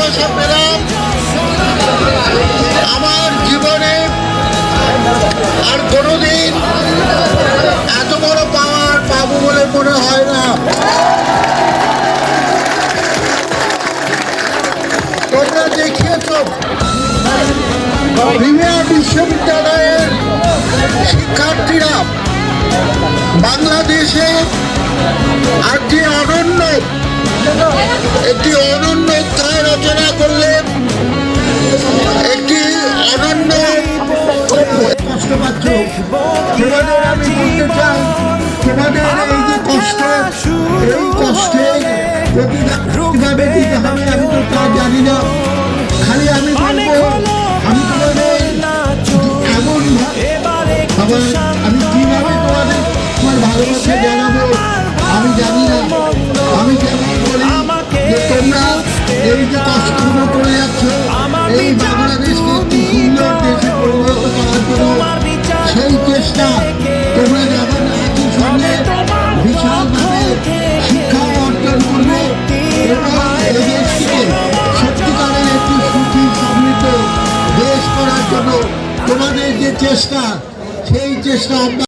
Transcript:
ভালোবাসা পেলাম আমার জীবনে আর কোনোদিন এত বড় পাওয়ার পাবো বলে মনে হয় না। তোমরা দেখিয়েছ প্রিমিয়ার বিশ্ববিদ্যালয়ের শিক্ষার্থীরা বাংলাদেশে একটি অনন্য অধ্যায় রচনা করলেন, একটি অনন্য। কষ্ট পাচ্ছ তোমাদের, আমি বলতে চাই তোমাদের এই যে কষ্ট, এই কষ্টের প্রতিদান কিভাবে দিতে হবে আমি তো তা জানি না। খালি আমি বলবো আমি তোমাদের এমন আবার আমি কিভাবে তোমাদের তোমার ভালোবাসা জানাবো আমি জানি না। আমি যেমন বলি যে তোমরা এই যে কষ্টগুলো করে যাচ্ছ এই বাংলাদেশকে একটি সুন্দর দেশে পরিণত করার জন্য সেই চেষ্টা তোমরা যখন একই সঙ্গে বিশালভাবে শিক্ষা অর্জন করবে এবং এই দেশটিকে সত্যিকারের একটি সুখী সমৃদ্ধ দেশ করার জন্য তোমাদের যে চেষ্টা সেই চেষ্টা